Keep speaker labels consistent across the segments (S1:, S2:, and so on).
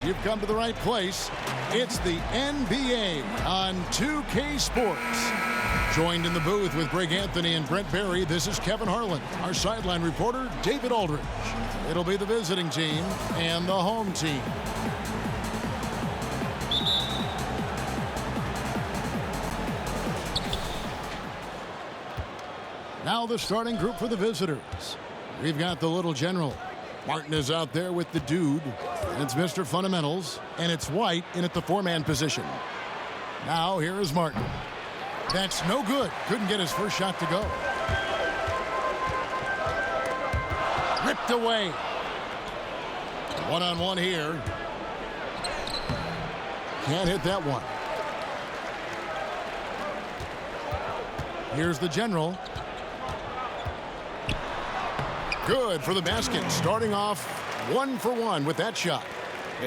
S1: You've come to the right place. It's the NBA on 2K Sports. Joined in the booth with Greg Anthony and Brent Barry, this is Kevin Harlan. Our sideline reporter, David Aldridge. It'll be the visiting team and the home team. Now the starting group for the visitors. We've got the little general. Martin is out there with the dude. It's Mr. Fundamentals, and it's White in at the four-man position. Now here is Martin. That's no good. Couldn't get his first shot to go. Ripped away. One-on-one here. Can't hit that one. Here's the general. Good for the basket. Starting off 1 for 1 with that shot.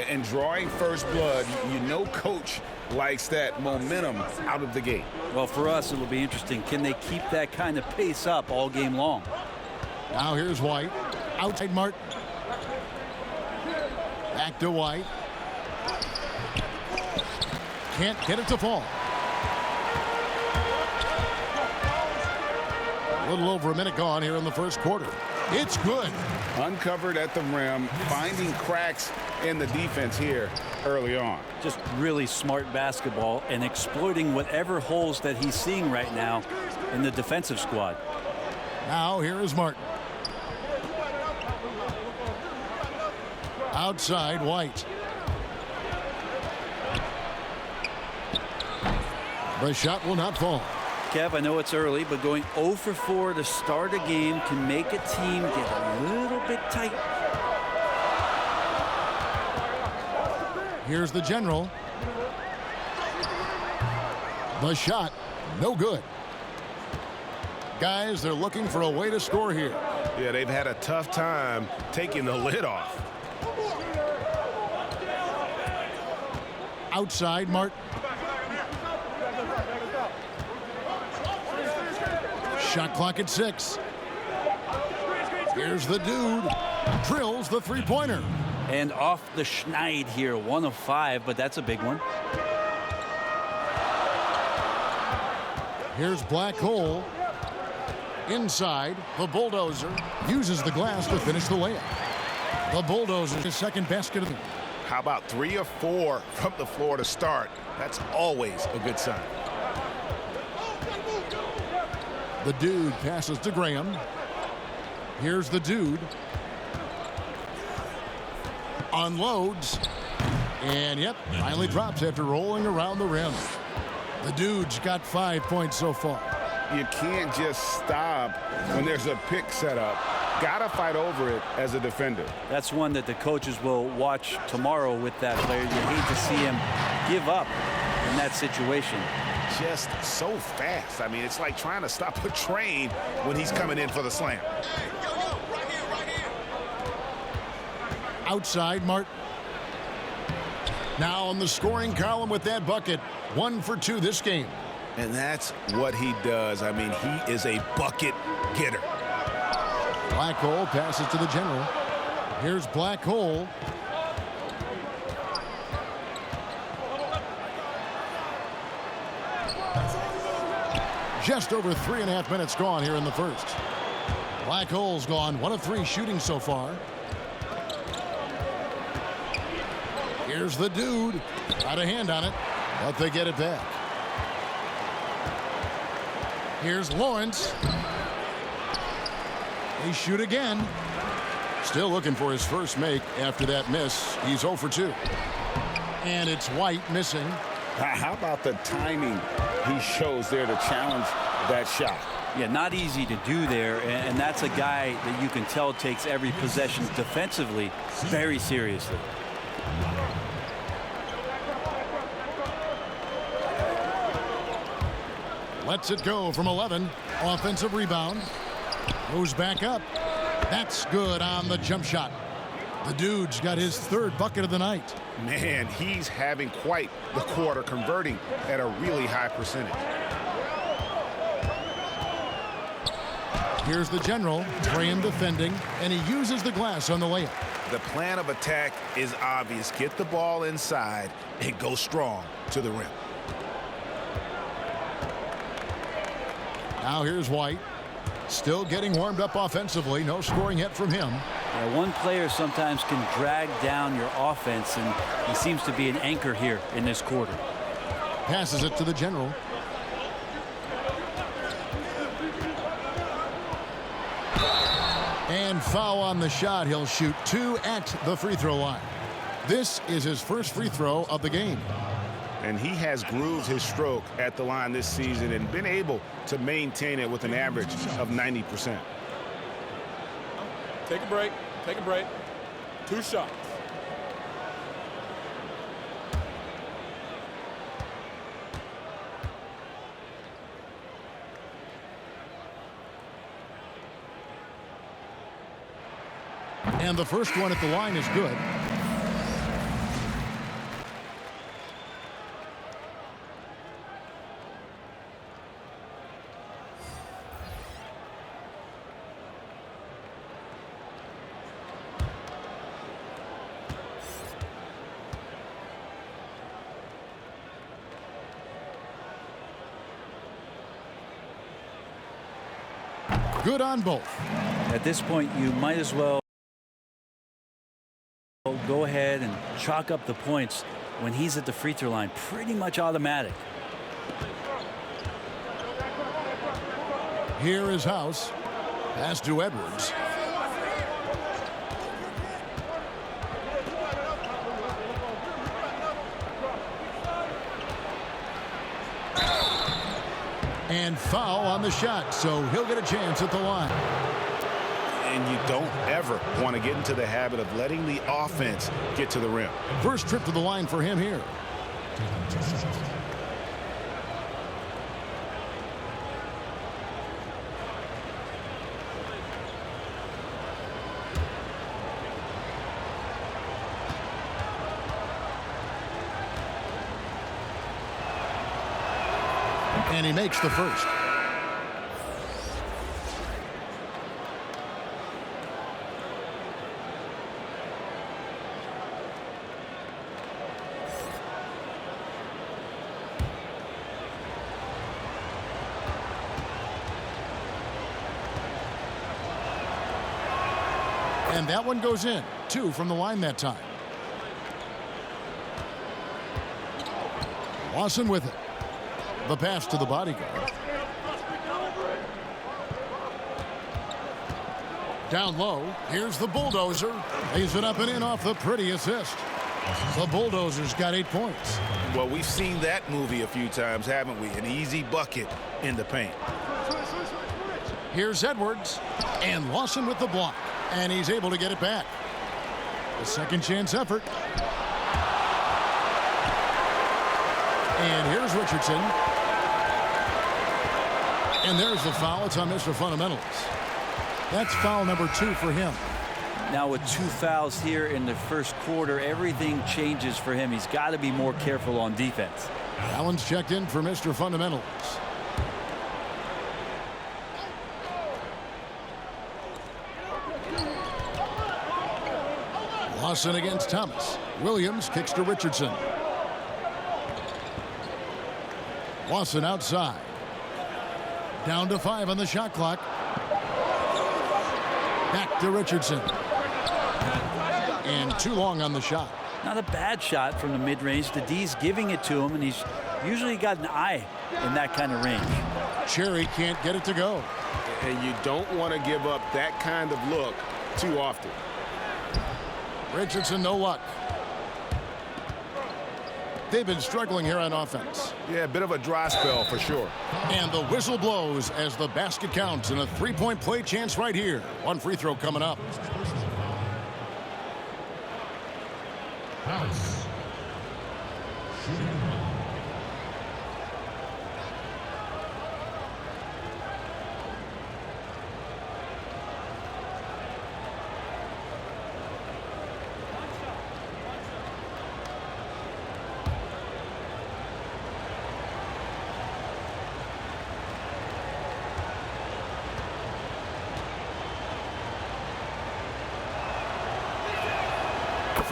S2: And drawing first blood, you know coach likes that momentum out of the gate.
S3: Well, for us, it'll be interesting. Can they keep that kind of pace up all game long?
S1: Now here's White. Outside Martin. Back to White. Can't get it to fall. A little over a minute gone here in the first quarter. It's good.
S2: Uncovered at the rim, finding cracks in the defense here early on.
S3: Just really smart basketball and exploiting whatever holes that he's seeing right now in the defensive squad.
S1: Now here is Martin. Outside White. The shot will not fall.
S3: Kev, I know it's early, but going 0 for 4 to start a game can make a team get a little bit tight.
S1: Here's the general. The shot, no good. Guys, they're looking for a way to score here.
S4: Yeah, they've had a tough time taking the lid off.
S1: Outside Martin. Shot clock at 6. Here's the dude. Drills the three-pointer.
S3: And off the schneid here, 1 of 5, but that's a big one.
S1: Here's Black Hole. Inside, the Bulldozer uses the glass to finish the layup. The Bulldozer's his second basket of the game.
S4: How about 3 of 4 from the floor to start? That's always a good sign.
S1: The dude passes to Graham. Here's the dude. Unloads. And, yep, finally drops after rolling around the rim. The dude's got 5 points so far.
S2: You can't just stop when there's a pick set up. Gotta fight over it as a defender.
S3: That's one that the coaches will watch tomorrow with that player. You hate to see him give up in that situation.
S4: Just so fast. I mean, it's like trying to stop a train when he's coming in for the slam.
S1: Outside Martin. Now on the scoring column with that bucket. 1 for 2 this game.
S4: And that's what he does. I mean, he is a bucket getter.
S1: Black Hole passes to the general. Here's Black Hole. Just over 3.5 minutes gone here in the first. Black Hole's gone 1 of 3 shooting so far. Here's the dude. Got a hand on it, but they get it back. Here's Lawrence. They shoot again. Still looking for his first make after that miss. He's 0 for 2. And it's White missing.
S2: How about the timing he shows there to challenge that shot?
S3: Yeah, not easy to do there, and that's a guy that you can tell takes every possession defensively very seriously.
S1: Lets it go from 11. Offensive rebound. Goes back up. That's good on the jump shot. The dude's got his 3rd bucket of the night.
S4: Man, he's having quite the quarter, converting at a really high percentage.
S1: Here's the general. Graham defending, and he uses the glass on the layup.
S4: The plan of attack is obvious. Get the ball inside and go strong to the rim.
S1: Now here's White. Still getting warmed up offensively. No scoring yet from him.
S3: Yeah, one player sometimes can drag down your offense, and he seems to be an anchor here in this quarter.
S1: Passes it to the general. And foul on the shot. He'll shoot 2 at the free throw line. This is his first free throw of the game.
S2: And he has grooved his stroke at the line this season and been able to maintain it with an average of 90%.
S5: Take a break. Take a break. 2 shots.
S1: And the first one at the line is good. Good on both.
S3: At this point, you might as well go ahead and chalk up the points when he's at the free throw line. Pretty much automatic.
S1: Here is House. Pass to Edwards. And foul on the shot, so he'll get a chance at the line.
S2: And you don't ever want to get into the habit of letting the offense get to the rim.
S1: First trip to the line for him here. And he makes the first. And that one goes in. 2 from the line that time. Lawson with it. The pass to the bodyguard. Down low. Here's the bulldozer. Lays it up and in off the pretty assist. The bulldozer's got 8 points.
S4: Well, we've seen that movie a few times, haven't we? An easy bucket in the paint.
S1: Here's Edwards. And Lawson with the block. And he's able to get it back. A second chance effort. And here's Richardson. And there's the foul. It's on Mr. Fundamentals. That's foul number 2 for him.
S3: Now with 2 fouls here in the first quarter, everything changes for him. He's got to be more careful on defense.
S1: Allen's checked in for Mr. Fundamentals. Lawson against Thomas. Williams kicks to Richardson. Lawson outside. Down to 5 on the shot clock. Back to Richardson. And too long on the shot.
S3: Not a bad shot from the mid-range. The D's giving it to him, and he's usually got an eye in that kind of range.
S1: Cherry can't get it to go.
S2: And you don't want to give up that kind of look too often.
S1: Richardson, no luck. They've been struggling here on offense.
S2: Yeah, a bit of a dry spell for sure.
S1: And the whistle blows as the basket counts, and a 3-point play chance right here. One free throw coming up.
S6: House.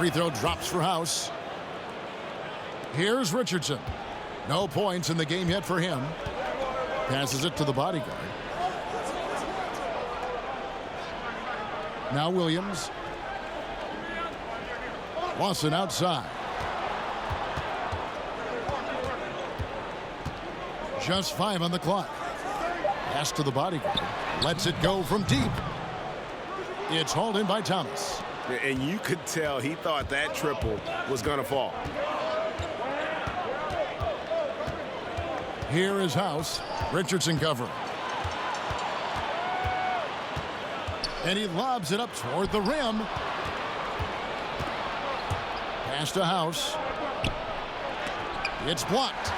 S1: Free throw drops for House. Here's Richardson. No points in the game yet for him. Passes it to the bodyguard. Now Williams. Lawson outside. Just 5 on the clock. Pass to the bodyguard. Lets it go from deep. It's hauled in by Thomas.
S2: And you could tell he thought that triple was going to fall.
S1: Here is House. Richardson covering. And he lobs it up toward the rim. Pass to House. It's blocked.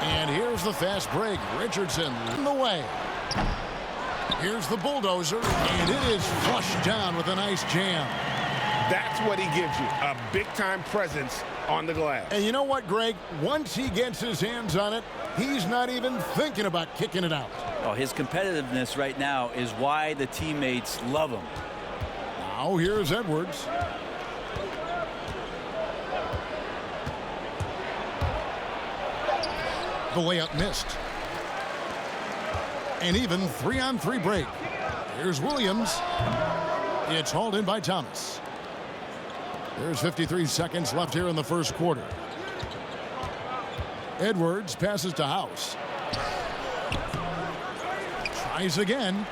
S1: And here's the fast break. Richardson in the way. Here's the bulldozer, and it is flushed down with a nice jam.
S2: That's what he gives you, a big-time presence on the glass.
S1: And you know what, Greg? Once he gets his hands on it, he's not even thinking about kicking it out.
S3: Oh, his competitiveness right now is why the teammates love him.
S1: Now here's Edwards. The layup missed. And even 3-on-3 break. Here's Williams. It's hauled in by Thomas. There's 53 seconds left here in the first quarter. Edwards passes to House. Tries again.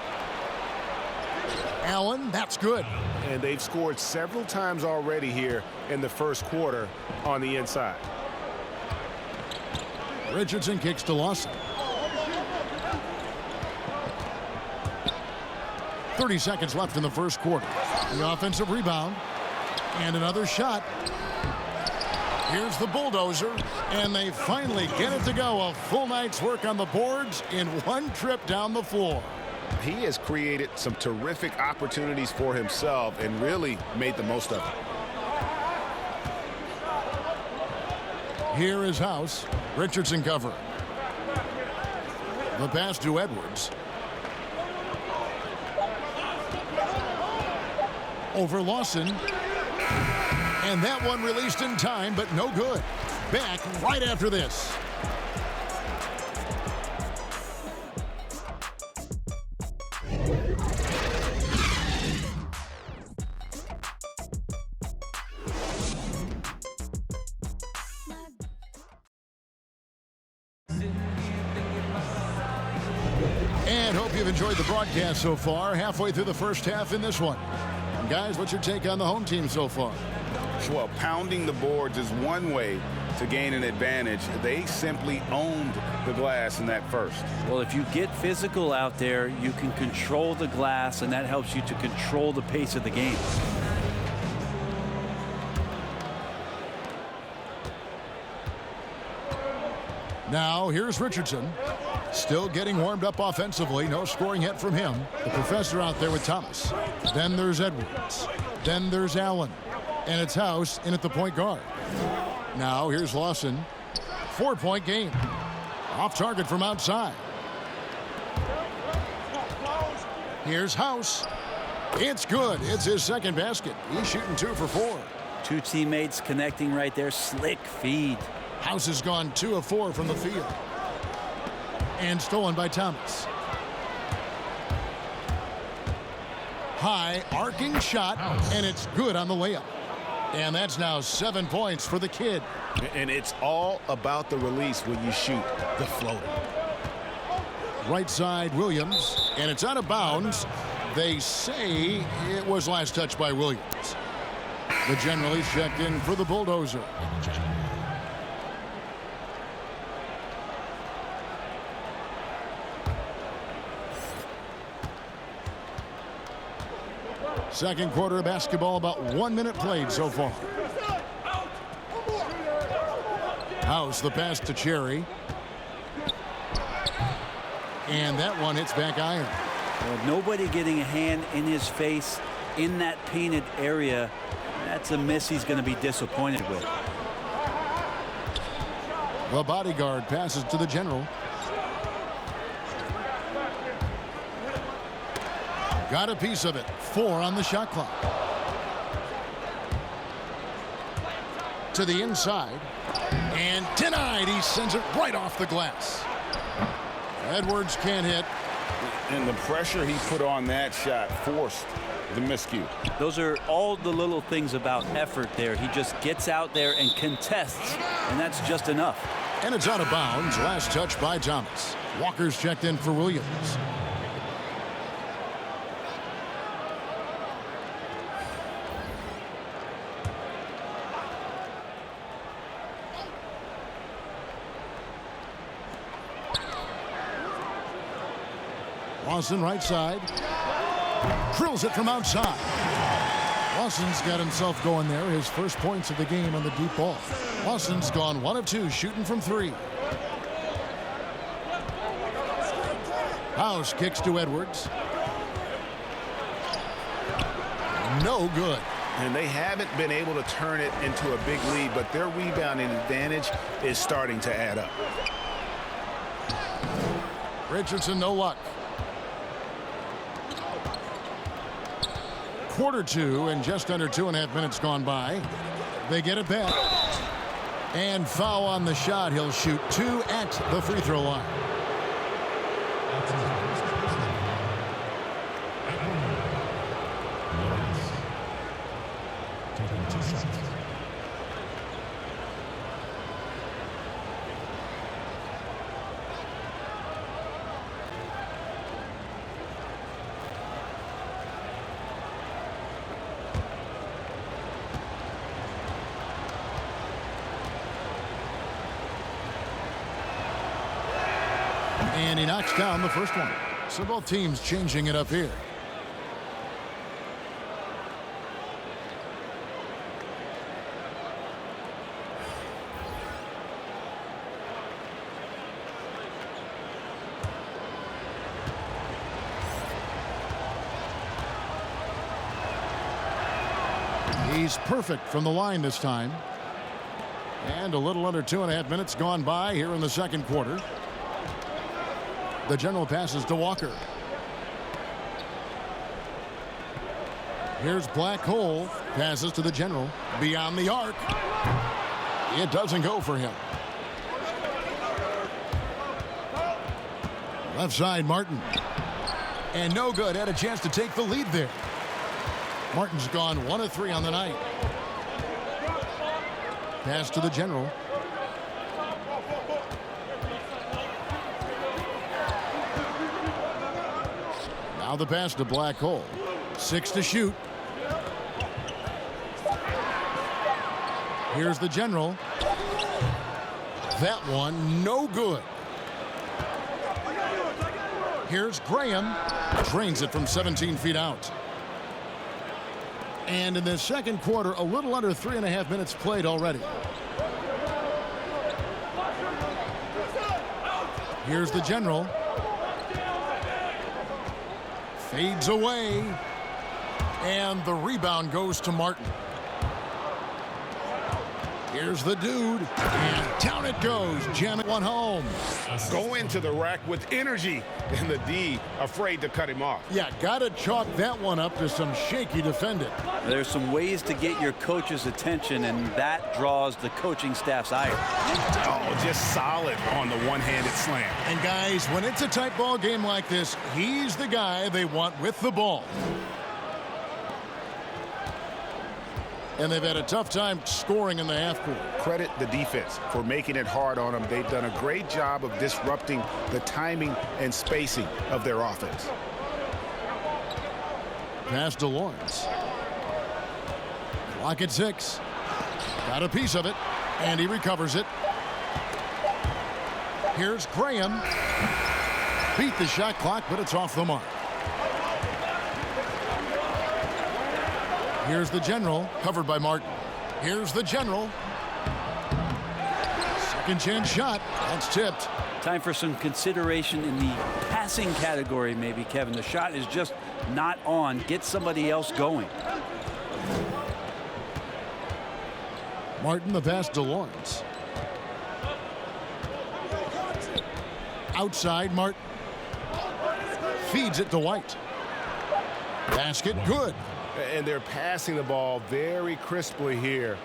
S1: Allen, that's good.
S2: And they've scored several times already here in the first quarter on the inside.
S1: Richardson kicks to Lawson. 30 seconds left in the first quarter. The offensive rebound. And another shot. Here's the bulldozer. And they finally get it to go. A full night's work on the boards in one trip down the floor.
S2: He has created some terrific opportunities for himself and really made the most of it.
S1: Here is House. Richardson covering. The pass to Edwards. Over Lawson. And that one released in time, but no good. Back right after this. And hope you've enjoyed the broadcast so far. Halfway through the first half in this one. Guys, what's your take on the home team so far?
S2: Well, pounding the boards is one way to gain an advantage. They simply owned the glass in that first.
S3: Well, if you get physical out there, you can control the glass, and that helps you to control the pace of the game.
S1: Now, here's Richardson. Still getting warmed up offensively. No scoring yet from him. The professor out there with Thomas. Then there's Edwards. Then there's Allen. And it's House in at the point guard. Now, here's Lawson. 4-point game. Off target from outside. Here's House. It's good. It's his second basket. He's shooting 2 for 4.
S3: Two teammates connecting right there. Slick feed.
S1: House has gone 2 of 4 from the field. And stolen by Thomas. High arcing shot, and it's good on the layup. And that's now 7 points for the kid.
S2: And it's all about the release when you shoot the floater.
S1: Right side, Williams, and it's out of bounds. They say it was last touched by Williams. The general is checked in for the bulldozer. Second quarter of basketball, about 1 minute played so far. House, the pass to Cherry. And that one hits back iron.
S3: Well, nobody getting a hand in his face in that painted area. That's a miss he's going to be disappointed with.
S1: The bodyguard passes to the general. Got a piece of it. 4 on the shot clock. to the inside. And denied. He sends it right off the glass. Edwards can't hit.
S2: And the pressure he put on that shot forced the miscue.
S3: Those are all the little things about effort there. He just gets out there and contests, and that's just enough.
S1: And it's out of bounds. Last touch by Thomas. Walker's checked in for Williams. Lawson right side. Drills it from outside. Lawson's got himself going there. His first points of the game on the deep ball. Lawson's gone 1 of 2 shooting from 3. House kicks to Edwards. No good.
S2: And they haven't been able to turn it into a big lead, but their rebounding advantage is starting to add up.
S1: Richardson, no luck. Quarter 2 and just under 2.5 minutes gone by. They get it back. And foul on the shot. He'll shoot 2 at the free throw line. And he knocks down the first one. So both teams changing it up here. He's perfect from the line this time. And a little under 2.5 minutes gone by here in the second quarter. The general passes to Walker. Here's Black Hole. Passes to the general. Beyond the arc. It doesn't go for him. Left side, Martin. And no good. Had a chance to take the lead there. Martin's gone 1 of 3 on the night. Pass to the general. Now the pass to Black Hole. 6 to shoot. Here's the general. That one, no good. Here's Graham. Drains it from 17 feet out. And in the second quarter, a little under 3.5 minutes played already. Here's the general. Fades away. And the rebound goes to Martin. Here's the dude. And down it goes. Jamming one home.
S2: Go into the rack with energy. And the D afraid to cut him off.
S1: Yeah, got to chalk that one up to some shaky defending.
S3: There's some ways to get your coach's attention, and that draws the coaching staff's ire.
S2: Oh, just solid on the one-handed slam.
S1: And guys, when it's a tight ball game like this, he's the guy they want with the ball. And they've had a tough time scoring in the half court.
S2: Credit the defense for making it hard on them. They've done a great job of disrupting the timing and spacing of their offense.
S1: Pass to Lawrence. Clock at 6. Got a piece of it, and he recovers it. Here's Graham. Beat the shot clock, but it's off the mark. Here's the general, covered by Martin. Here's the general. Second chance shot. That's tipped.
S3: Time for some consideration in the passing category, maybe, Kevin. The shot is just not on. Get somebody else going.
S1: Martin, the pass to Lawrence. Outside, Martin. Feeds it to White. Basket, good.
S2: And they're passing the ball very crisply here.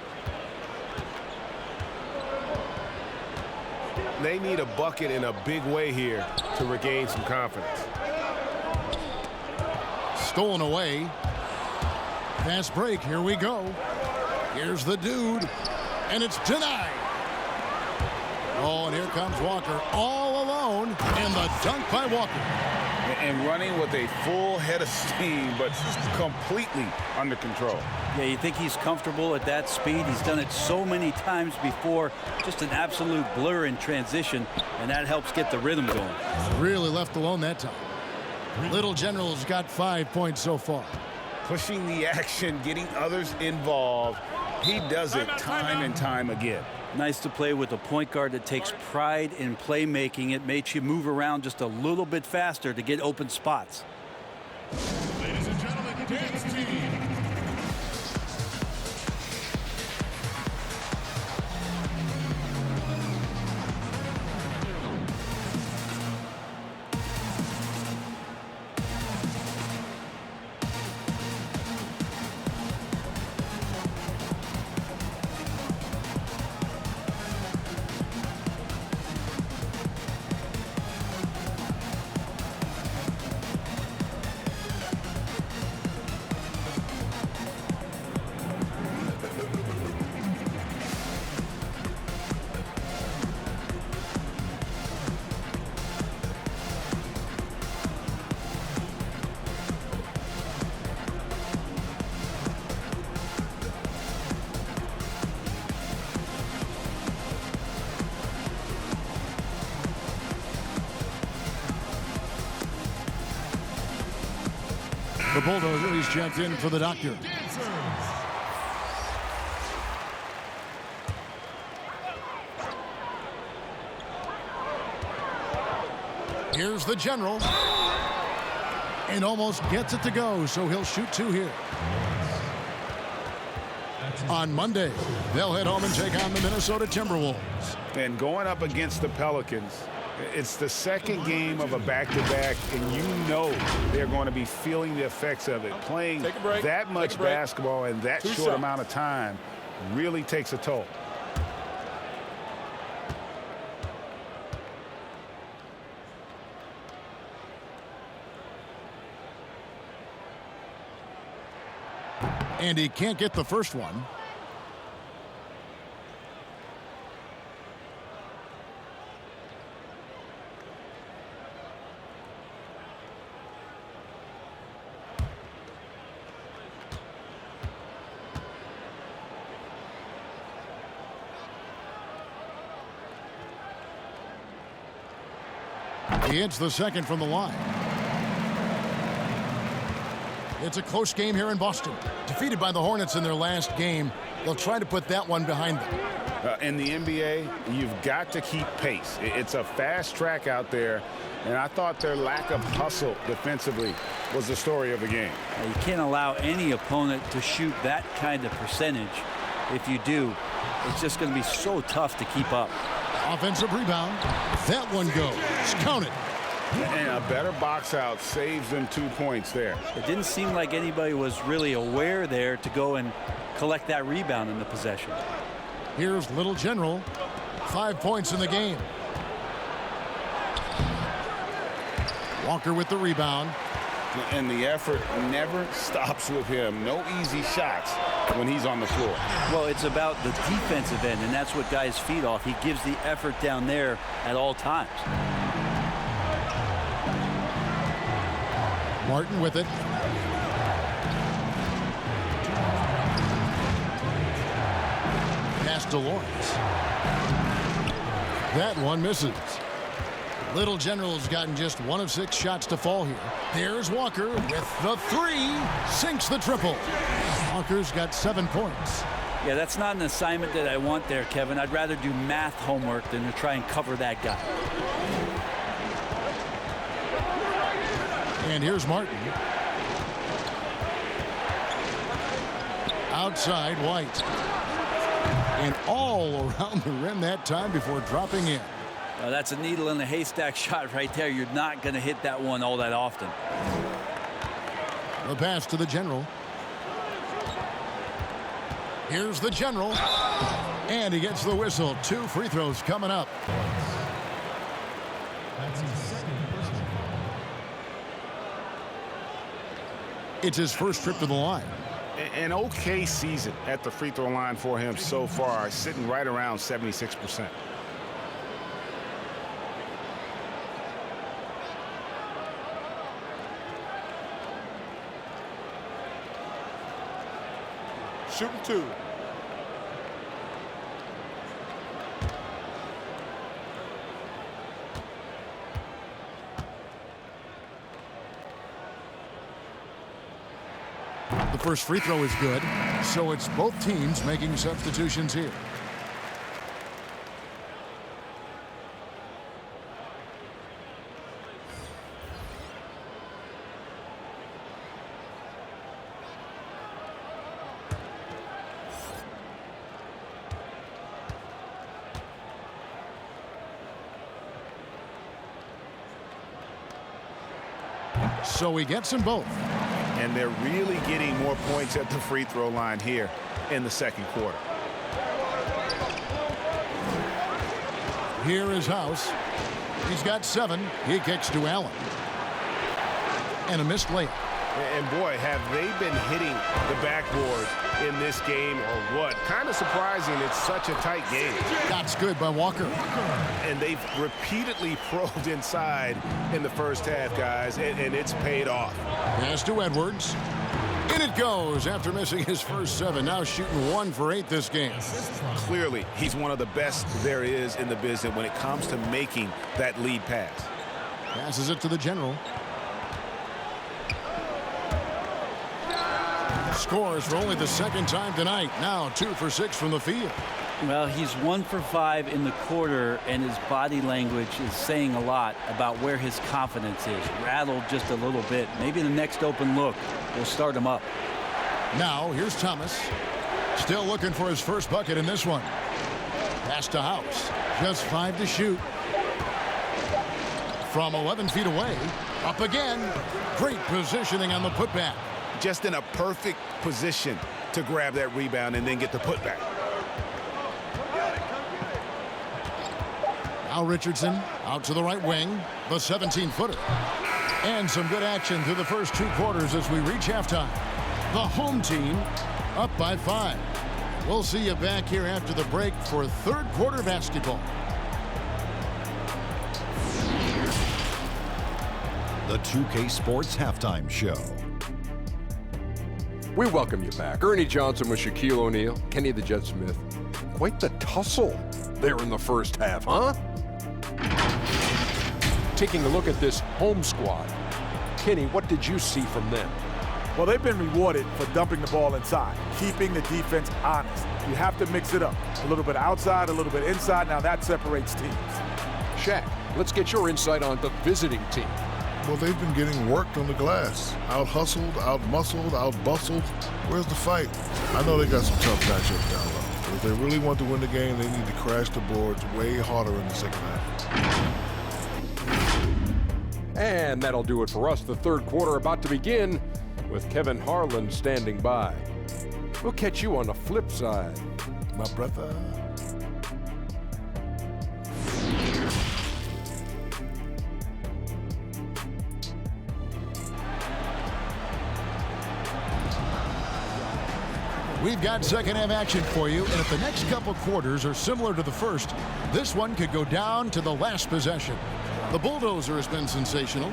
S2: They need a bucket in a big way here to regain some confidence.
S1: Stolen away. Fast break. Here we go. Here's the dude. And it's denied. Oh, and here comes Walker all alone. And the dunk by Walker.
S2: And running with a full head of steam, but completely under control.
S3: Yeah, you think he's comfortable at that speed. He's done it so many times before. Just an absolute blur in transition, and that helps get the rhythm going.
S1: Really left alone that time. Little General's got 5 points so far.
S2: Pushing the action, getting others involved. He does it time and time again.
S3: Nice to play with a point guard that takes pride in playmaking. It makes you move around just a little bit faster to get open spots.
S6: Ladies and gentlemen, dance team.
S1: The bulldozer, he's checked in for the doctor. Here's the General. And almost gets it to go, so he'll shoot two here. On Monday, they'll head home and take on the Minnesota Timberwolves.
S2: And going up against the Pelicans, it's the second game of a back-to-back, and you know they're going to be feeling the effects of it. Playing that much basketball in that short amount of time really takes a toll.
S1: And he can't get the first one. He hits the second from the line. It's a close game here in Boston. Defeated by the Hornets in their last game, they'll try to put that one behind them.
S2: In the NBA, you've got to keep pace. It's a fast track out there, and I thought their lack of hustle defensively was the story of the game.
S3: You can't allow any opponent to shoot that kind of percentage. If you do, it's just going to be so tough to keep up.
S1: Offensive rebound. That one goes. Count it.
S2: And a better box out saves them 2 points there.
S3: It didn't seem like anybody was really aware there to go and collect that rebound in the possession.
S1: Here's Little General. 5 points in the game. Walker with the rebound.
S2: And the effort never stops with him. No easy shots when he's on the floor.
S3: Well, it's about the defensive end, and that's what guys feed off. He gives the effort down there at all times.
S1: Martin with it. Pass to Lawrence. That one misses. Little General's gotten just 1 of 6 shots to fall here. There's Walker with the 3. Sinks the triple. Walker's got 7 points.
S3: Yeah, that's not an assignment that I want there, Kevin. I'd rather do math homework than to try and cover that guy.
S1: And here's Martin. Outside White. And all around the rim that time before dropping in.
S3: That's a needle in the haystack shot right there. You're not going to hit that one all that often.
S1: The pass to the General. Here's the General. And he gets the whistle. 2 free throws coming up. It's his first trip to the line.
S2: An okay season at the free throw line for him so far, sitting right around 76%.
S5: Shooting 2.
S1: The first free throw is good, so it's both teams making substitutions here. So he gets them both.
S2: And they're really getting more points at the free throw line here in the second quarter.
S1: Here is House. He's got 7. He kicks to Allen. And a missed layup.
S2: And boy, have they been hitting the backboard in this game or what? Kind of surprising. It's such a tight game.
S1: That's good by Walker.
S2: And they've repeatedly probed inside in the first half, guys, and it's paid off.
S1: Pass to Edwards. In it goes after missing his first 7. Now shooting 1 for 8 this game.
S2: Clearly, he's one of the best there is in the business when it comes to making that lead pass.
S1: Passes it to the general. Scores for only the second time tonight. Now 2 for 6 from the field.
S3: Well, he's 1 for 5 in the quarter, and his body language is saying a lot about where his confidence is. Rattled just a little bit. Maybe the next open look will start him up.
S1: Now here's Thomas. Still looking for his first bucket in this one. Pass to House. Just 5 to shoot. From 11 feet away. Up again. Great positioning on the putback.
S2: Just in a perfect position to grab that rebound and then get the putback.
S1: Now Richardson out to the right wing. The 17-footer. And some good action through the first 2 quarters as we reach halftime. The home team up by 5. We'll see you back here after the break for third quarter basketball.
S7: The 2K Sports Halftime Show.
S8: We welcome you back. Ernie Johnson with Shaquille O'Neal, Kenny the Jet Smith. Quite the tussle there in the first half, huh? Taking a look at this home squad. Kenny, what did you see from them?
S5: Well, they've been rewarded for dumping the ball inside, keeping the defense honest. You have to mix it up. A little bit outside, a little bit inside. Now that separates teams.
S8: Shaq, let's get your insight on the visiting team.
S9: Well, they've been getting worked on the glass. Out-hustled, out-muscled, out-bustled. Where's the fight? I know they got some tough matchups down low. But if they really want to win the game, they need to crash the boards way harder in the second half.
S8: And that'll do it for us. The third quarter about to begin with Kevin Harlan standing by. We'll catch you on the flip side.
S9: My brother.
S1: We've got second half action for you, and if the next couple quarters are similar to the first, this one could go down to the last possession. The bulldozer has been sensational.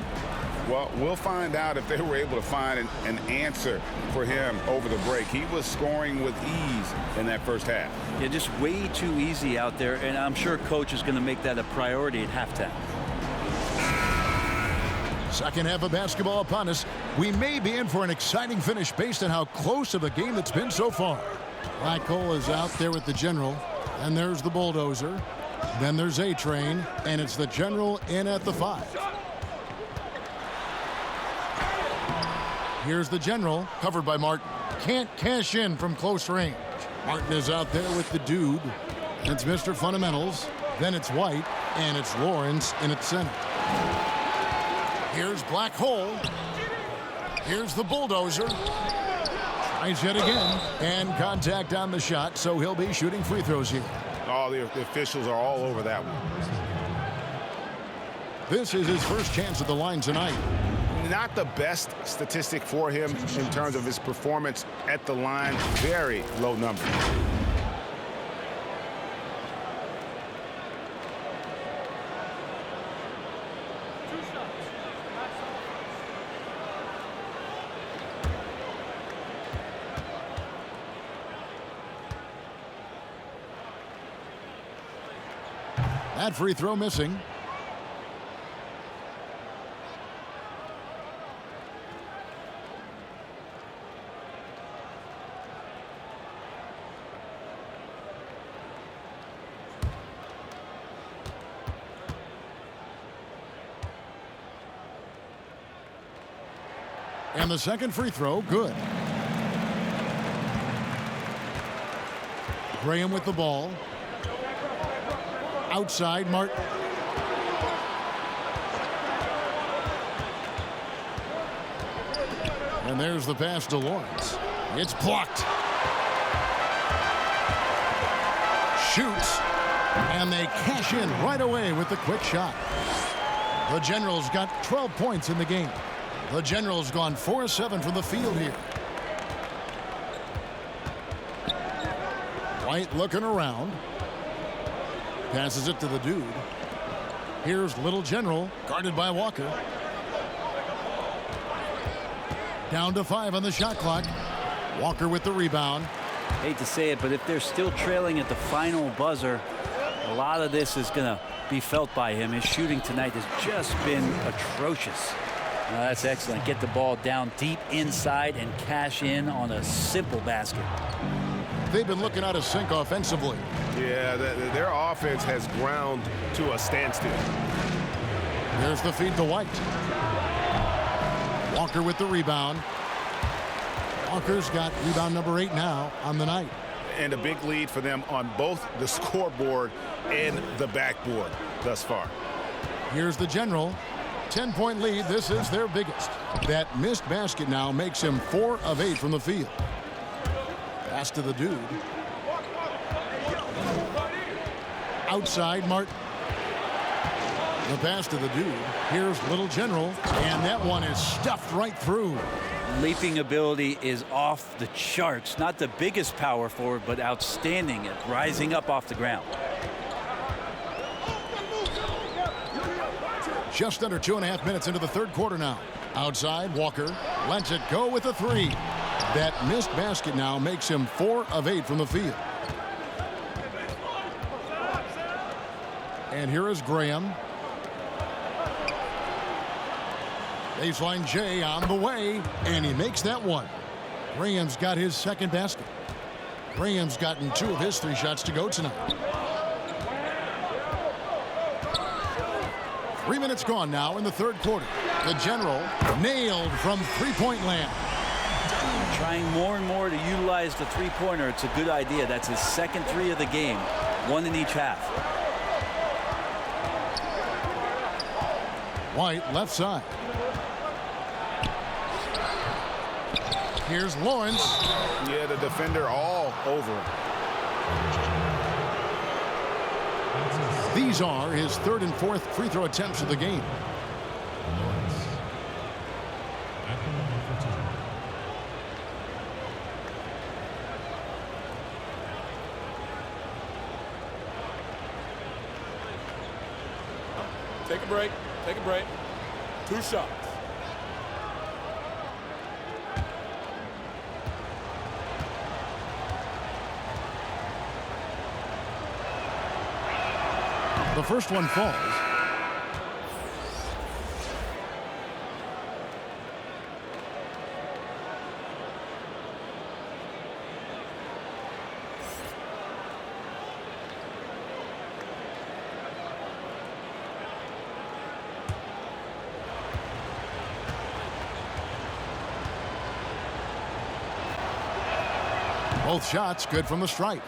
S2: Well, we'll find out if they were able to find an answer for him over the break. He was scoring with ease in that first half.
S3: Yeah, just way too easy out there, and I'm sure coach is going to make that a priority at halftime.
S1: Second half of basketball upon us. We may be in for an exciting finish based on how close of a game it's been so far. Blackhole is out there with the general, and there's the bulldozer. Then there's A-Train, and it's the general in at the 5. Here's the general, covered by Martin. Can't cash in from close range. Martin is out there with the dude. It's Mr. Fundamentals. Then it's White, and it's Lawrence in its center. Here's Black Hole. Here's the bulldozer. Tries yet again, and contact on the shot, so he'll be shooting free throws here.
S4: Oh, the officials are all over that one.
S1: This is his first chance at the line tonight.
S4: Not the best statistic for him in terms of his performance at the line. Very low number.
S1: That free throw missing. And the second free throw, good. Graham with the ball. Outside, Martin. And there's the pass to Lawrence. It's blocked. Shoots. And they cash in right away with the quick shot. The Generals got 12 points in the game. The Generals gone 4-7 from the field here. White looking around. Passes it to the dude. Here's Little General, guarded by Walker. Down to 5 on the shot clock. Walker with the rebound.
S3: Hate to say it, but if they're still trailing at the final buzzer, a lot of this is going to be felt by him. His shooting tonight has just been atrocious. Now that's excellent. Get the ball down deep inside and cash in on a simple basket.
S1: They've been looking out of sync offensively.
S4: Yeah, their offense has ground to a standstill.
S1: There's the feed to White. Walker with the rebound. Walker's got rebound number 8 now on the night.
S4: And a big lead for them on both the scoreboard and the backboard thus far.
S1: Here's the General. 10-point lead. This is their biggest. That missed basket now makes him 4 of 8 from the field. Pass to the dude. Outside, Martin. The pass to the dude. Here's Little General, and that one is stuffed right through.
S3: Leaping ability is off the charts. Not the biggest power forward, but outstanding at rising up off the ground.
S1: Just under 2.5 minutes into the third quarter now. Outside, Walker lets it go with a 3. That missed basket now makes him 4 of 8 from the field. And here is Graham. Baseline J on the way, and he makes that one. Graham's got his second basket. Graham's gotten 2 of his 3 shots to go tonight. 3 minutes gone now in the third quarter. The General nailed from three-point land.
S3: Trying more and more to utilize the three-pointer. It's a good idea. That's his second 3 of the game. 1 in each half.
S1: White left side. Here's Lawrence.
S4: Yeah, the defender all over him.
S1: These are his 3rd and 4th free throw attempts of the game.
S5: Take a break. Take a break. 2 shots.
S1: The first one falls. Both shots good from the stripe.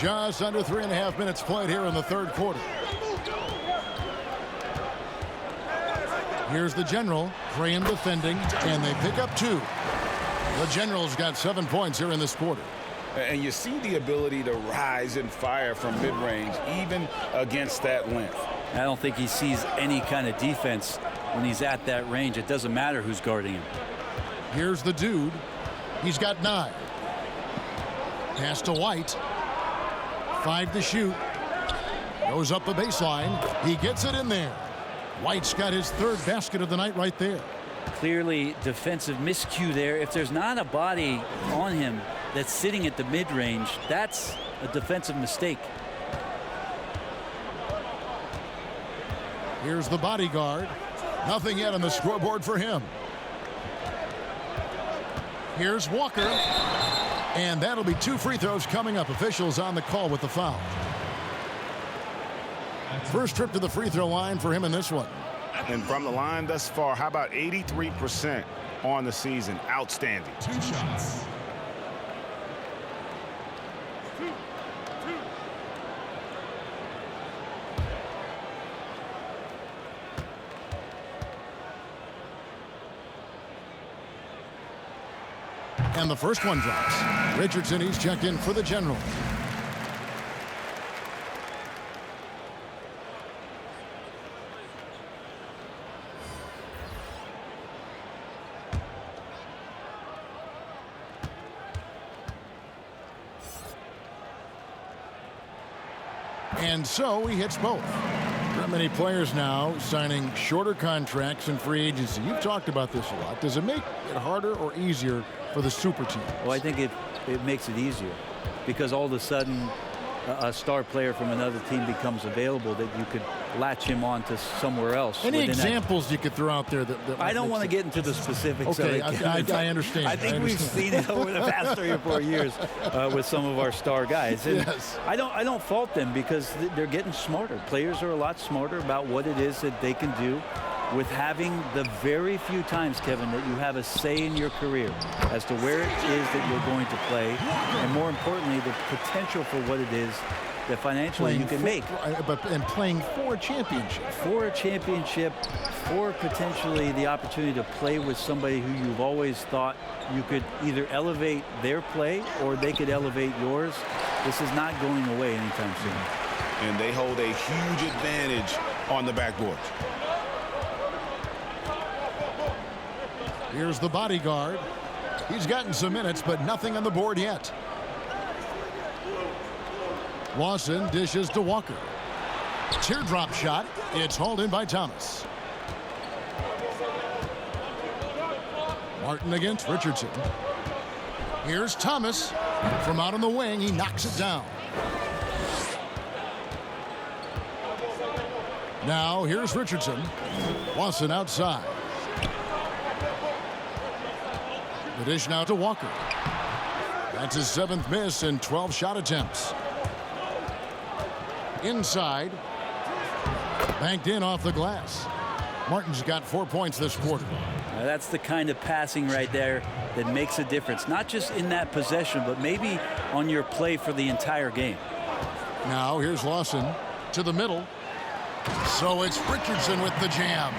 S1: Just under 3.5 minutes played here in the third quarter. Here's the General. Graham defending, and they pick up 2. The General's got 7 points here in this quarter.
S2: And you see the ability to rise and fire from mid-range, even against that length.
S3: I don't think he sees any kind of defense when he's at that range. It doesn't matter who's guarding him.
S1: Here's the Dude. He's got 9. Pass to White. 5 to shoot. Goes up the baseline. He gets it in there. White's got his 3rd basket of the night right there.
S3: Clearly defensive miscue there. If there's not a body on him that's sitting at the mid-range, that's a defensive mistake.
S1: Here's the bodyguard. Nothing yet on the scoreboard for him. Here's Walker. And that'll be 2 free throws coming up. Officials on the call with the foul. First trip to the free throw line for him in this one.
S2: And from the line thus far, how about 83% on the season? Outstanding.
S6: 2 shots.
S1: And the first one drops. Richardson, he's checked in for the General. And so he hits both. Not many players now signing shorter contracts in free agency. You've talked about this a lot. Does it make it harder or easier for the super teams?
S3: Well, I think it makes it easier because all of a sudden a star player from another team becomes available that you could latch him on to somewhere else.
S1: Any examples you could throw out there? That
S3: I don't want to get into the specifics.
S1: Okay,
S3: of it.
S1: I understand.
S3: I think we've seen it over the past 3 or 4 years with some of our star guys. And
S1: yes.
S3: I don't fault them because they're getting smarter. Players are a lot smarter about what it is that they can do with having the very few times, Kevin, that you have a say in your career as to where it is that you're going to play, and more importantly, the potential for what it is that financially you can make.
S1: And playing for a championship.
S3: For a championship, for potentially the opportunity to play with somebody who you've always thought you could either elevate their play or they could elevate yours. This is not going away anytime soon.
S2: And they hold a huge advantage on the backboard.
S1: Here's the bodyguard. He's gotten some minutes, but nothing on the board yet. Lawson dishes to Walker. Teardrop shot. It's hauled in by Thomas. Martin against Richardson. Here's Thomas. From out on the wing, he knocks it down. Now here's Richardson. Lawson outside. The dish now to Walker. That's his 7th miss in 12 shot attempts. Inside. Banked in off the glass. Martin's got 4 points this quarter.
S3: Now that's the kind of passing right there that makes a difference. Not just in that possession, but maybe on your play for the entire game.
S1: Now here's Lawson to the middle. So it's Richardson with the jam.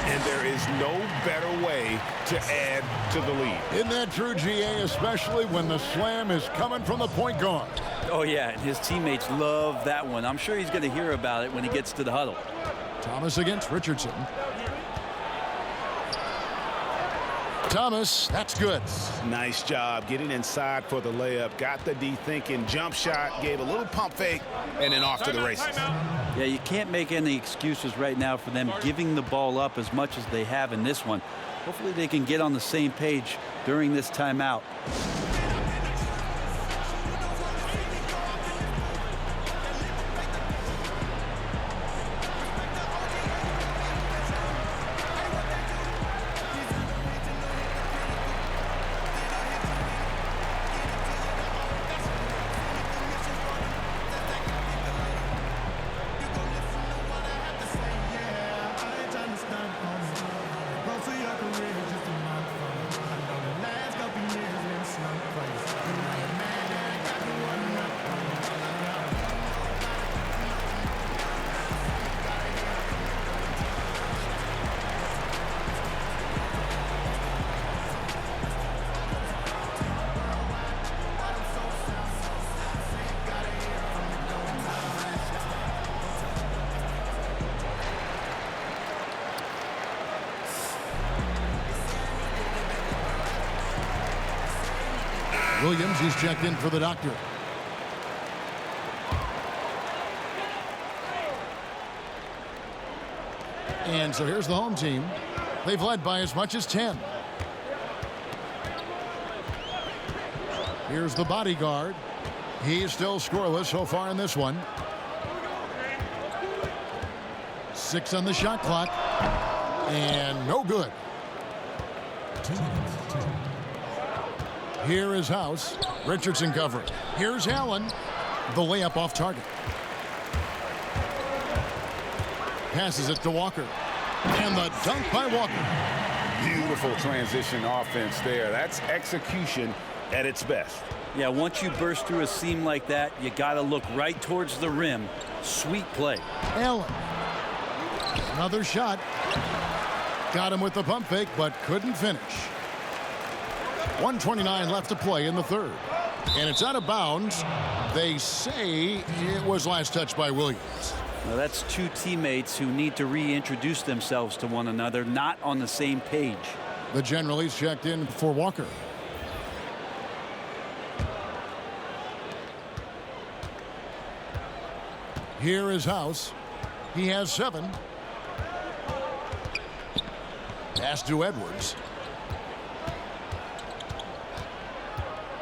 S2: And there is no better way to add to the lead.
S1: Isn't that true, GA, especially when the slam is coming from the point guard?
S3: Oh, yeah, and his teammates love that one. I'm sure he's going to hear about it when he gets to the huddle.
S1: Thomas against Richardson. Thomas, that's good.
S2: Nice job getting inside for the layup. Got the D thinking, jump shot, gave a little pump fake, and then off to the races.
S3: Yeah, you can't make any excuses right now for them giving the ball up as much as they have in this one. Hopefully they can get on the same page during this timeout.
S1: Williams, he's checked in for the doctor. And so here's the home team. They've led by as much as 10. Here's the bodyguard. He's still scoreless so far in this one. 6 on the shot clock. And no good. Here is House. Richardson covering. Here's Allen. The layup off target. Passes it to Walker. And the dunk by Walker.
S2: Beautiful transition offense there. That's execution at its best.
S3: Yeah, once you burst through a seam like that, you got to look right towards the rim. Sweet play.
S1: Allen. Another shot. Got him with the pump fake, but couldn't finish. 1:29 left to play in the third. And it's out of bounds. They say it was last touched by Williams.
S3: Now that's two teammates who need to reintroduce themselves to one another, not on the same page.
S1: The general is checked in for Walker. Here is House. He has 7. Pass to Edwards.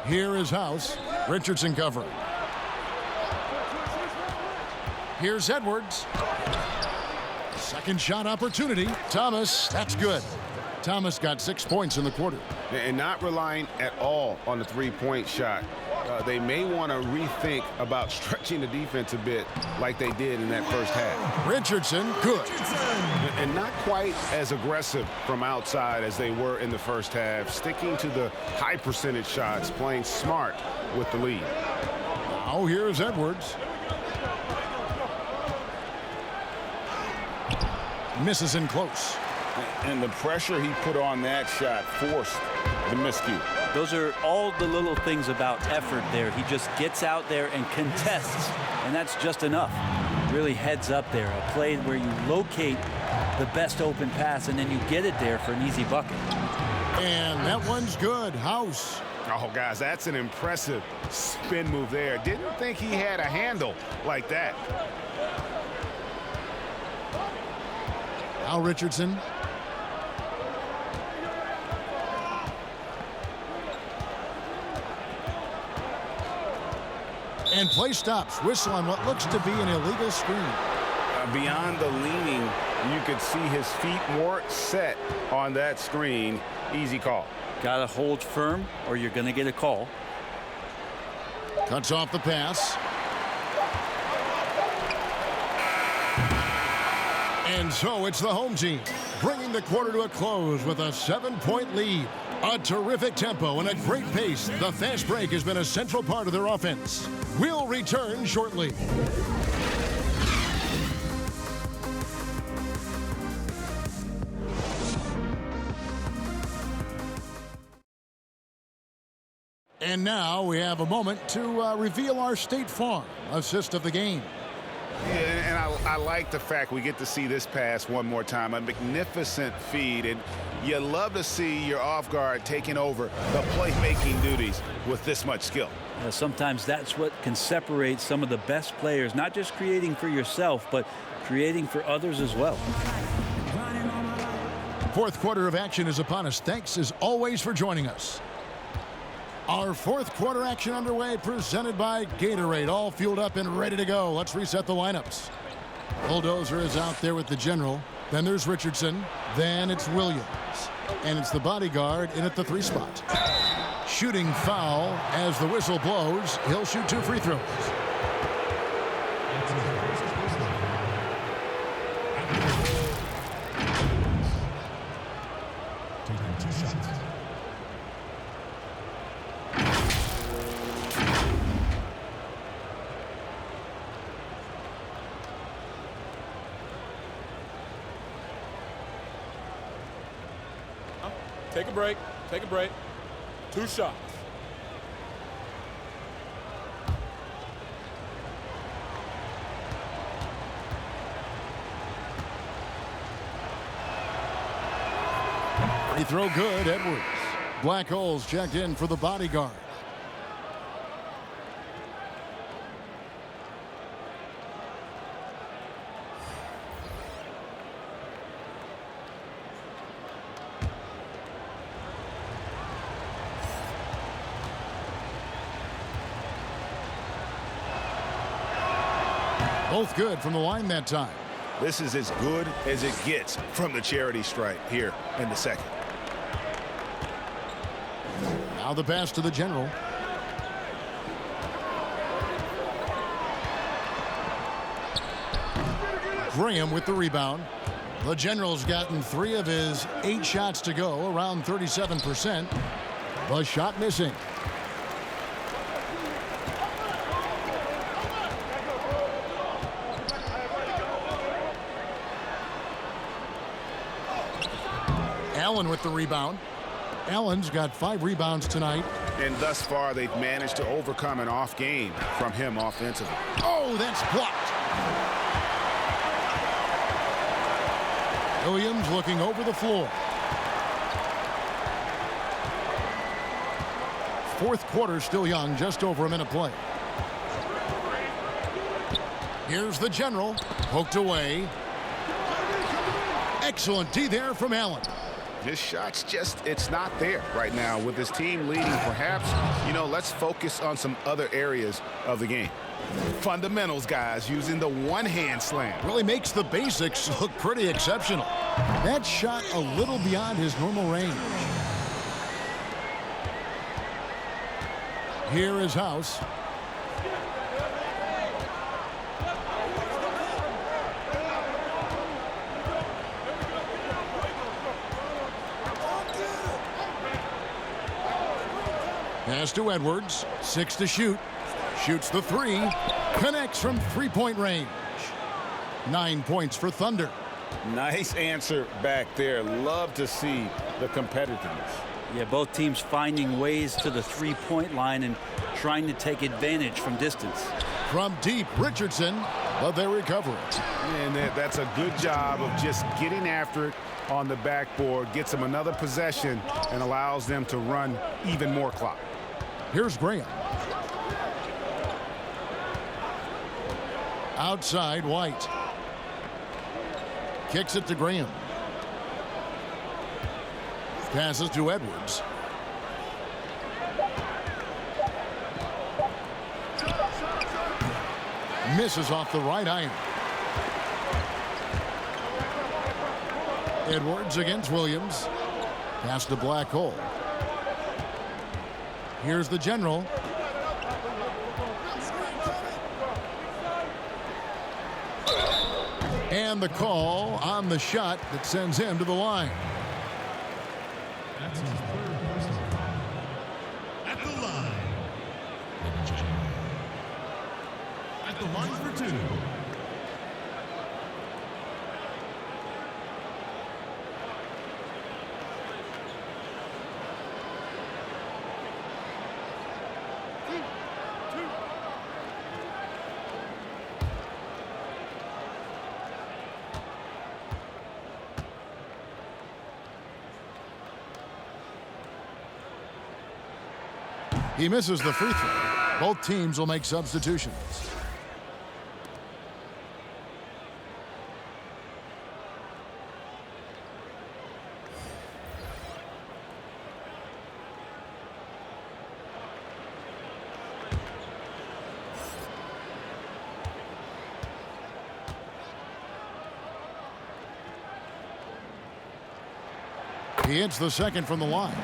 S1: Here is House. Richardson covering. Here's Edwards. Second shot opportunity. Thomas, that's good. Thomas got 6 points in the quarter.
S4: And not relying at all on the three-point shot. They may want to rethink about stretching the defense a bit like they did in that first half.
S1: Richardson, good.
S4: And not quite as aggressive from outside as they were in the first half, sticking to the high percentage shots, playing smart with the lead.
S1: Now here's Edwards. Misses in close.
S2: And the pressure he put on that shot forced the miscue.
S3: Those are all the little things about effort there. He just gets out there and contests, and that's just enough. Really heads up there. A play where you locate the best open pass, and then you get it there for an easy bucket.
S1: And that one's good. House.
S4: Oh, guys, that's an impressive spin move there. Didn't think he had a handle like that.
S1: Now Richardson. And play stops. Whistle on what looks to be an illegal screen.
S2: Beyond the leaning, you could see his feet more set on that screen. Easy call.
S3: Got to hold firm or you're going to get a call.
S1: Cuts off the pass. And so it's the home team bringing the quarter to a close with a 7-point lead. A terrific tempo and a great pace. The fast break has been a central part of their offense. We'll return shortly. And now we have a moment to reveal our State Farm assist of the game.
S2: Yeah, and I like the fact we get to see this pass one more time. A magnificent feed, and you love to see your off guard taking over the playmaking duties with this much skill.
S3: Sometimes that's what can separate some of the best players, not just creating for yourself, but creating for others as well.
S1: Fourth quarter of action is upon us. Thanks as always for joining us. Our fourth quarter action underway, presented by Gatorade, all fueled up and ready to go. Let's reset the lineups. Bulldozer is out there with the general. Then there's Richardson. Then it's Williams. And it's the bodyguard in at the 3 spot. Shooting foul as the whistle blows. He'll shoot 2 free throws.
S6: Taking 2 shots.
S5: Take a break. Take a break. 2 shots.
S1: Free throw good, Edwards. Black holes checked in for the bodyguard. Both good from the line that time.
S2: This is as good as it gets from the charity stripe here in the second.
S1: Now the pass to the general. Graham with the rebound. The general's gotten 3 of his 8 shots to go, around 37%. The shot missing. Allen with the rebound. Allen's got 5 rebounds tonight.
S2: And thus far, they've managed to overcome an off game from him offensively.
S1: Oh, that's blocked. Williams looking over the floor. Fourth quarter still young, just over a minute play. Here's the general, poked away. Excellent D there from Allen.
S2: His shot's it's not there right now. With his team leading, perhaps, let's focus on some other areas of the game. Fundamentals, guys, using the one-hand slam.
S1: Really makes the basics look pretty exceptional. That shot a little beyond his normal range. Here is House. Pass to Edwards. 6 to shoot. Shoots the 3. Connects from three-point range. 9 points for Thunder.
S2: Nice answer back there. Love to see the competitiveness.
S3: Yeah, both teams finding ways to the three-point line and trying to take advantage from distance.
S1: From deep, Richardson, but they recover it.
S2: And that's a good job of just getting after it on the backboard. Gets them another possession and allows them to run even more clock.
S1: Here's Graham. Outside, White. Kicks it to Graham. Passes to Edwards. Misses off the right iron. Edwards against Williams. Pass to Black Hole. Here's the general. And the call on the shot that sends him to the line.
S6: That's his third personal foul. At the line. At the line for 2.
S1: He misses the free throw. Both teams will make substitutions. He hits the second from the line.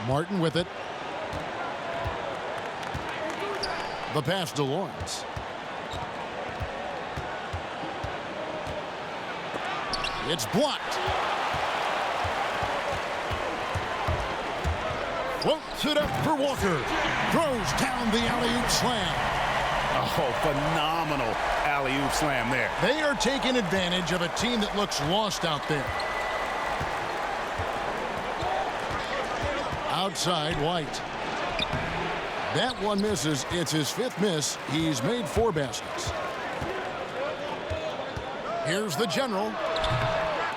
S1: Martin with it. The pass to Lawrence. It's blocked. Floats it up for Walker. Throws down the alley-oop slam.
S2: Oh, phenomenal alley-oop slam there.
S1: They are taking advantage of a team that looks lost out there. Outside, White. That one misses. It's his 5th miss. He's made 4 baskets. Here's the general.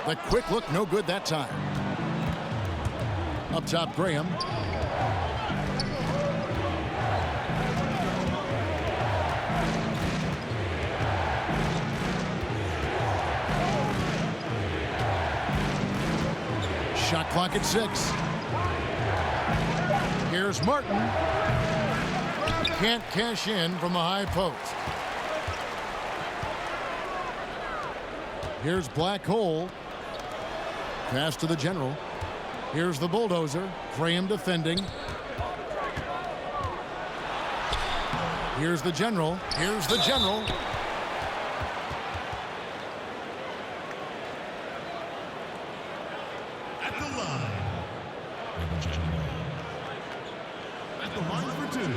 S1: The quick look, no good that time. Up top, Graham. Shot clock at 6. Here's Martin. Can't cash in from the high post. Here's Black Hole. Pass to the general. Here's the bulldozer. Graham defending. Here's the general. Here's the general.
S6: At the line. At the line for 2.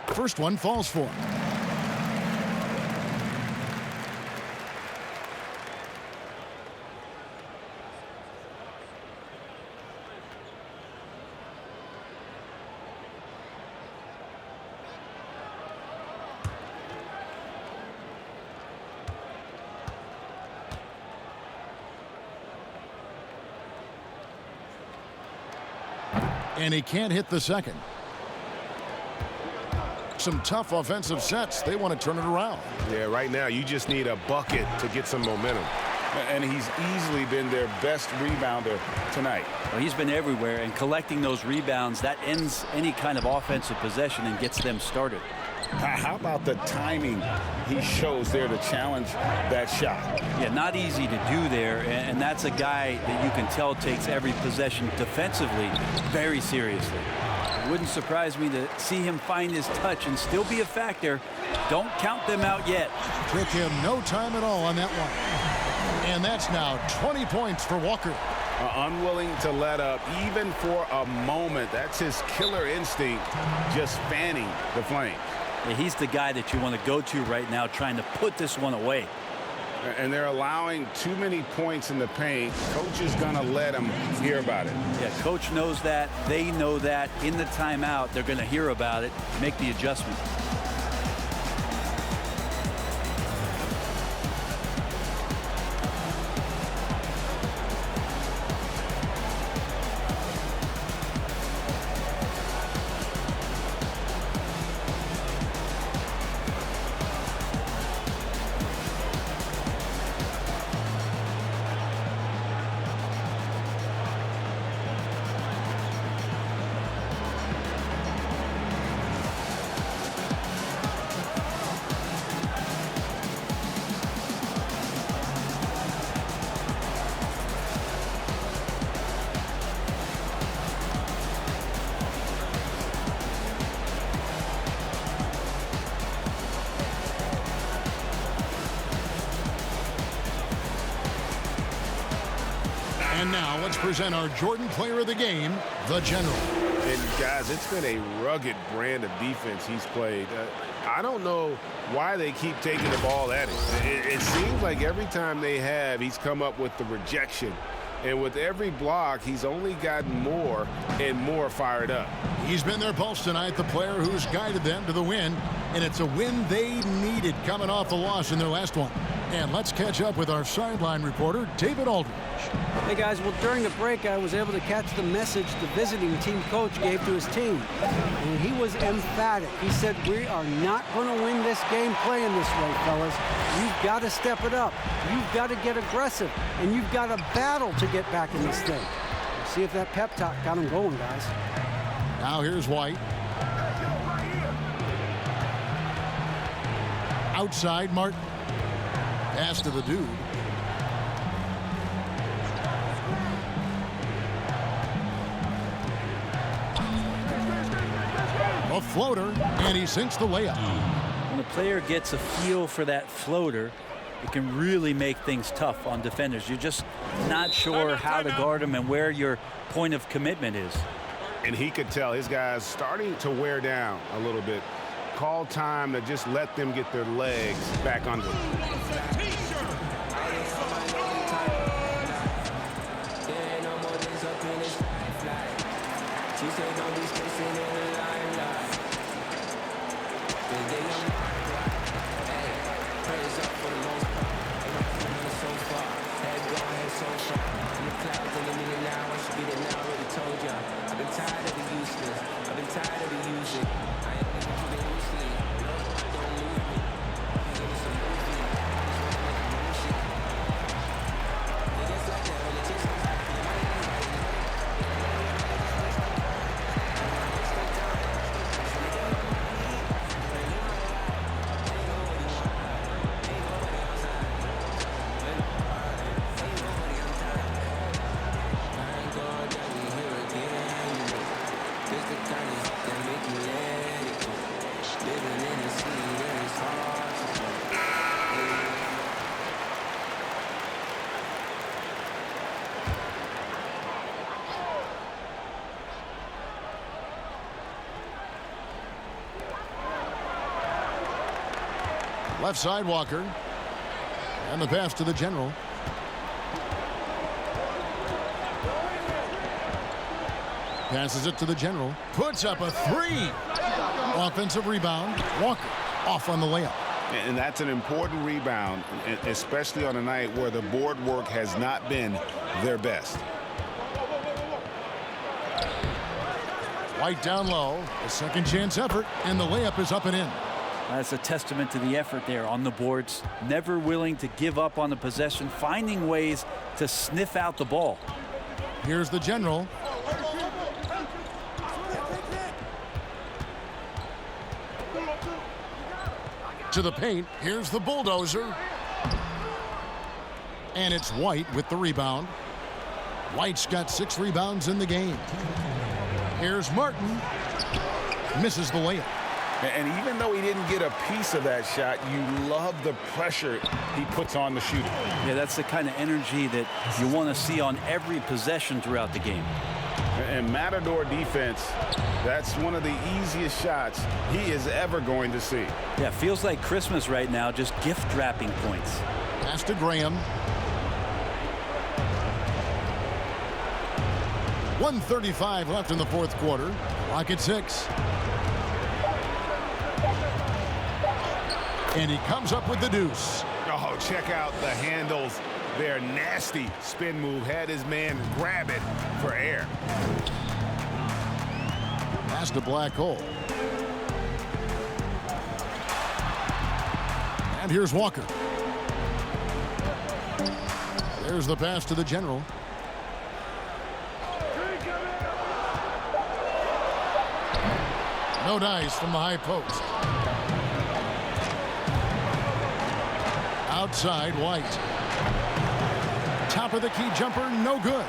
S1: First one falls for him. And he can't hit the second. Some tough offensive sets. They want to turn it around.
S4: Yeah, right now you just need a bucket to get some momentum.
S2: And he's easily been their best rebounder tonight.
S3: Well, he's been everywhere, and collecting those rebounds, that ends any kind of offensive possession and gets them started.
S2: How about the timing he shows there to challenge that shot?
S3: Yeah, not easy to do there, and that's a guy that you can tell takes every possession defensively very seriously. It wouldn't surprise me to see him find his touch and still be a factor. Don't count them out yet.
S1: Took him no time at all on that one. And that's now 20 points for Walker.
S2: Unwilling to let up even for a moment. That's his killer instinct, just fanning the flames.
S3: Yeah, he's the guy that you want to go to right now, trying to put this one away.
S2: And they're allowing too many points in the paint. Coach is going to let him hear about it.
S3: Yeah, coach knows that. They know that. In the timeout, they're going to hear about it, make the adjustment.
S1: And now let's present our Jordan Player of the Game, the General.
S4: And guys, it's been a rugged brand of defense he's played. I don't know why they keep taking the ball at him. It seems like every time they have, he's come up with the rejection. And with every block, he's only gotten more and more fired up.
S1: He's been their pulse tonight, the player who's guided them to the win. And it's a win they needed coming off the loss in their last one. And let's catch up with our sideline reporter, David Aldridge.
S10: Hey guys, well during the break I was able to catch the message the visiting team coach gave to his team. And he was emphatic. He said, we are not going to win this game playing this way, fellas. You've got to step it up. You've got to get aggressive. And you've got to battle to get back in this thing. See if that pep talk got him going, guys.
S1: Now here's White. Outside, Martin. Pass to the dude. A floater, and he sinks the layup.
S3: When a player gets a feel for that floater, it can really make things tough on defenders. You're just not sure how to guard them and where your point of commitment is.
S4: And he could tell his guys starting to wear down a little bit. Call time to just let them get their legs back under them.
S1: Left side, Walker. And the pass to the general. Passes it to the general. Puts up a three. Offensive rebound. Walker off on the layup.
S2: And that's an important rebound, especially on a night where the board work has not been their best.
S1: White down low. A second chance effort. And the layup is up and in.
S3: That's a testament to the effort there on the boards. Never willing to give up on the possession, finding ways to sniff out the ball.
S1: Here's the general. To the paint. Here's the bulldozer. And it's White with the rebound. White's got 6 rebounds in the game. Here's Martin. Misses the layup.
S2: And even though he didn't get a piece of that shot, you love the pressure he puts on the shooter.
S3: Yeah, that's the kind of energy that you want to see on every possession throughout the game.
S2: And Matador defense, that's one of the easiest shots he is ever going to see.
S3: Yeah, feels like Christmas right now, just gift wrapping points.
S1: Pass to Graham. 1:35 left in the fourth quarter. Clock at 6. And he comes up with the deuce.
S2: Oh, check out the handles. Their nasty spin move had his man grab it for air.
S1: Pass to Black Hole. And here's Walker. There's the pass to the general. No dice from the high post. Outside, White. Top of the key jumper, no good.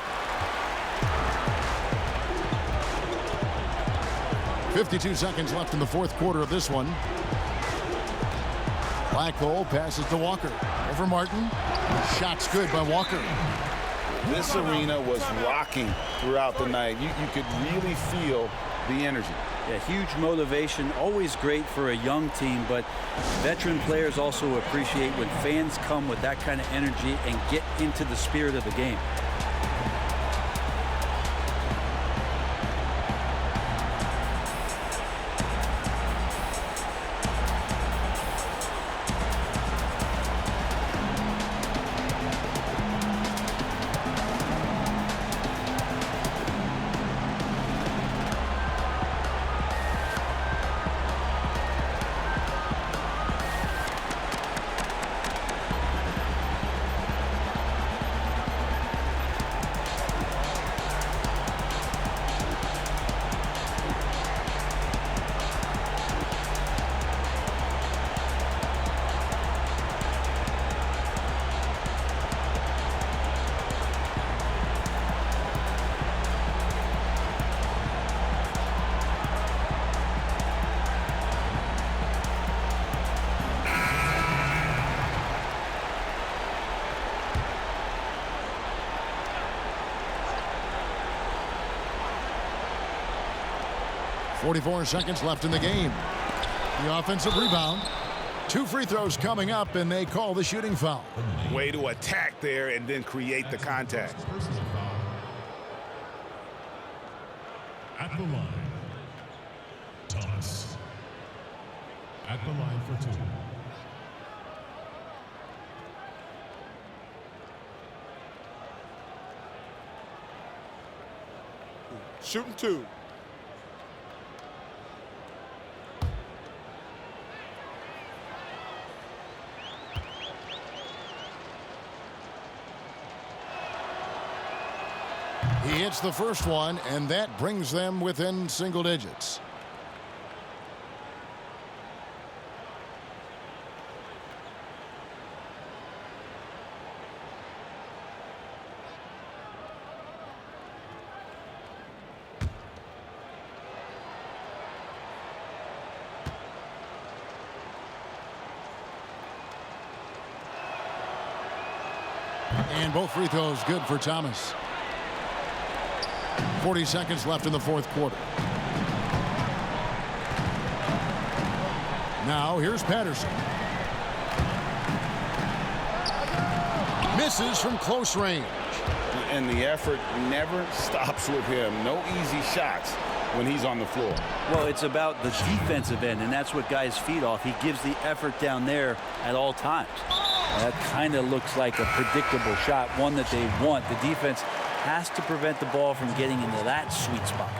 S1: 52 seconds left in the fourth quarter of this one. Black Hole passes to Walker. Over Martin. Shot's good by Walker.
S2: This arena was rocking throughout the night. You could really feel the energy.
S3: Yeah, huge motivation, always great for a young team, but veteran players also appreciate when fans come with that kind of energy and get into the spirit of the game.
S1: .44 seconds left in the game. The offensive rebound. 2 free throws coming up, and they call the shooting foul.
S2: Way to attack there and then create the contact.
S6: At the line, Thomas. At the line for 2.
S5: Shooting 2.
S1: He hits the first one, and that brings them within single digits. And both free throws good for Thomas. 40 seconds left in the fourth quarter. Now here's Patterson. misses from close range.
S2: And the effort never stops with him. No easy shots when he's on the floor.
S3: Well, it's about the defensive end, and that's what guys feed off. He gives the effort down there at all times. That kind of looks like a predictable shot, one that they want. The defense has to prevent the ball from getting into that sweet spot.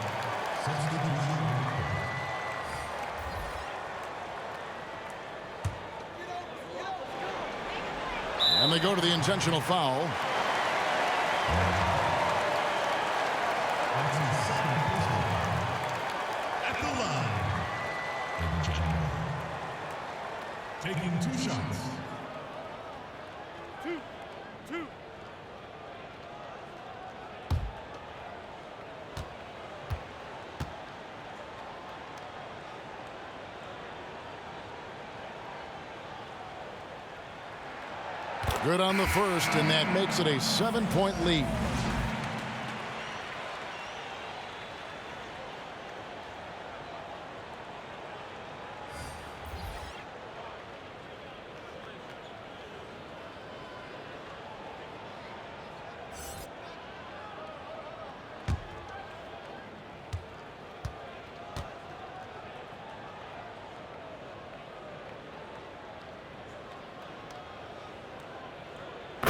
S1: And they go to the intentional foul.
S6: At the line, taking 2 shots. Two.
S1: Good on the first, and that makes it a 7-point lead.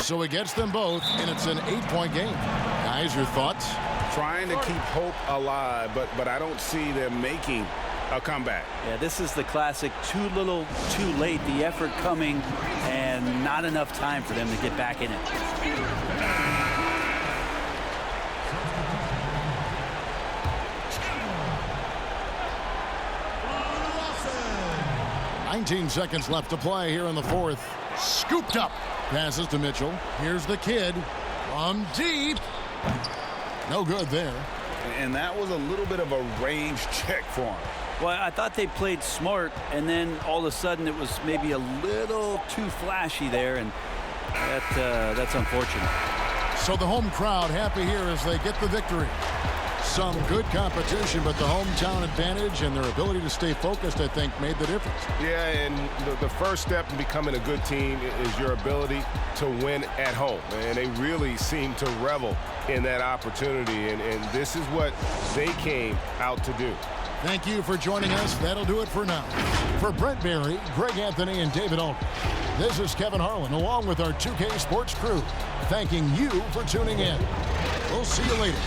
S1: So he gets them both, and it's an 8-point game. Guys, your thoughts?
S2: Trying to keep hope alive, but I don't see them making a comeback.
S3: Yeah, this is the classic too little, too late. The effort coming and not enough time for them to get back in it.
S1: 19 seconds left to play here in the fourth. Scooped up. Passes to Mitchell. Here's the kid from deep. No good there.
S2: And that was a little bit of a range check for him.
S3: Well, I thought they played smart, and then all of a sudden it was maybe a little too flashy there, and that's unfortunate.
S1: So the home crowd happy here as they get the victory. Some good competition, but the hometown advantage and their ability to stay focused, I think, made the difference.
S4: Yeah, and the first step in becoming a good team is your ability to win at home. And they really seem to revel in that opportunity, and this is what they came out to do.
S1: Thank you for joining us. That'll do it for now. For Brent Barry, Greg Anthony, and David Aldridge, this is Kevin Harlan, along with our 2K Sports crew, thanking you for tuning in. We'll see you later.